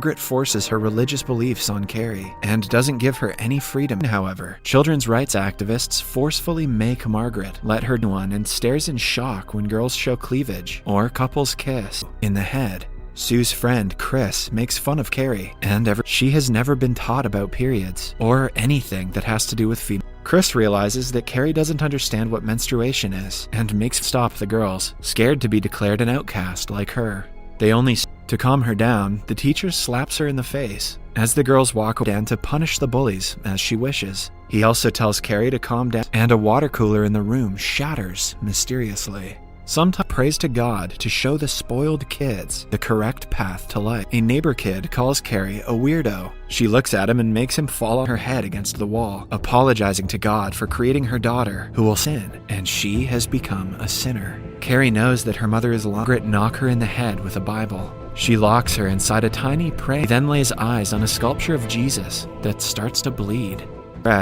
Margaret forces her religious beliefs on Carrie and doesn't give her any freedom. However, children's rights activists forcefully make Margaret let her do one and stares in shock when girls show cleavage or couples kiss in the head. Sue's friend Chris makes fun of Carrie, and she has never been taught about periods or anything that has to do with female. Chris realizes that Carrie doesn't understand what menstruation is and makes stop the girls, scared to be declared an outcast like her. They only to calm her down, the teacher slaps her in the face as the girls walk down to punish the bullies as she wishes. He also tells Carrie to calm down, and a water cooler in the room shatters mysteriously. Sometimes prays to God to show the spoiled kids the correct path to life. A neighbor kid calls Carrie a weirdo. She looks at him and makes him fall on her head against the wall, apologizing to God for creating her daughter who will sin, and she has become a sinner. Carrie knows that her mother is Margaret knock her in the head with a Bible. She locks her inside a tiny prayer, then lays eyes on a sculpture of Jesus that starts to bleed.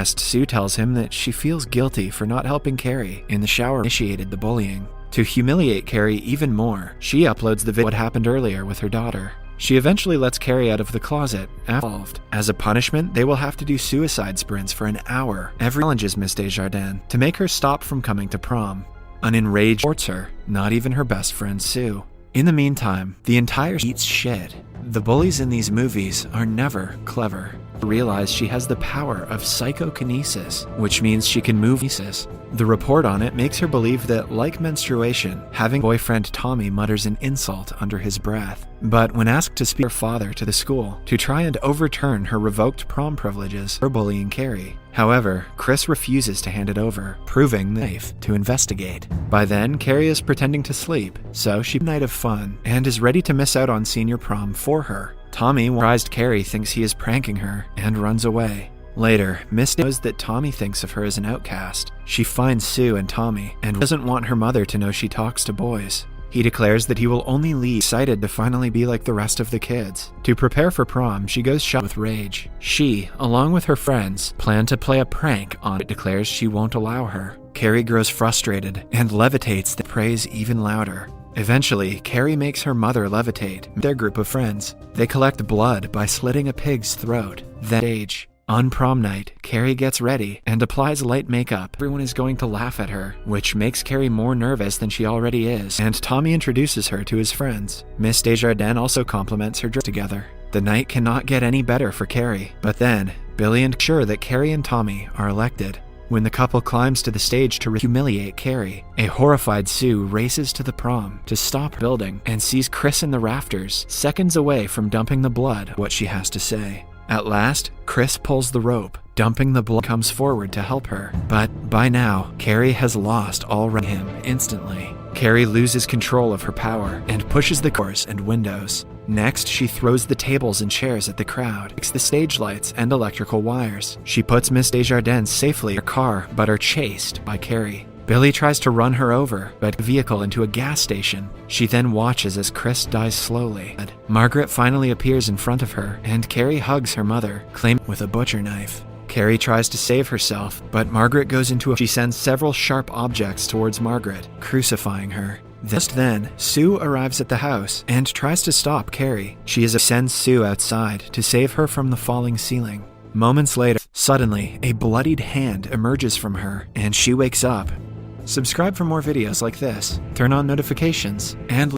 Sue tells him that she feels guilty for not helping Carrie in the shower, initiated the bullying. To humiliate Carrie even more, she uploads the video of what happened earlier with her daughter. She eventually lets Carrie out of the closet, involved. As a punishment, they will have to do suicide sprints for an hour. Every challenges Miss Desjardins to make her stop from coming to prom. An enraged reports her, not even her best friend Sue. In the meantime, the entire eats shit. The bullies in these movies are never clever. Realize she has the power of psychokinesis, which means she can move pieces. The report on it makes her believe that, like menstruation, having boyfriend Tommy mutters an insult under his breath. But when asked to speak her father to the school to try and overturn her revoked prom privileges for bullying Carrie. However, Chris refuses to hand it over, proving safe to investigate. By then, Carrie is pretending to sleep, so she has a night of fun and is ready to miss out on senior prom for her. Tommy, surprised Carrie, thinks he is pranking her and runs away. Later, Miss knows that Tommy thinks of her as an outcast. She finds Sue and Tommy and doesn't want her mother to know she talks to boys. He declares that he will only leave, excited to finally be like the rest of the kids. To prepare for prom, she goes shopping with rage. She, along with her friends, plan to play a prank on it, declares she won't allow her. Carrie grows frustrated and levitates the praise even louder. Eventually, Carrie makes her mother levitate with their group of friends. They collect blood by slitting a pig's throat. That age. On prom night, Carrie gets ready and applies light makeup. Everyone is going to laugh at her, which makes Carrie more nervous than she already is, and Tommy introduces her to his friends. Miss Desjardins also compliments her dress together. The night cannot get any better for Carrie, but then, Billy and sure that Carrie and Tommy are elected. When the couple climbs to the stage to humiliate Carrie, a horrified Sue races to the prom to stop her building and sees Chris in the rafters, seconds away from dumping the blood. What she has to say. At last, Chris pulls the rope, dumping the blood, comes forward to help her. But by now, Carrie has lost all right him instantly. Carrie loses control of her power and pushes the doors and windows. Next, she throws the tables and chairs at the crowd, breaks the stage lights and electrical wires. She puts Miss Desjardins safely in her car, but are chased by Carrie. Billy tries to run her over, but the vehicle into a gas station. She then watches as Chris dies slowly. Margaret finally appears in front of her, and Carrie hugs her mother, claiming with a butcher knife. Carrie tries to save herself, but Margaret goes into she sends several sharp objects towards Margaret, crucifying her. Just then, Sue arrives at the house and tries to stop Carrie. She sends Sue outside to save her from the falling ceiling. Moments later, suddenly, a bloodied hand emerges from her, and she wakes up. Subscribe for more videos like this, turn on notifications, and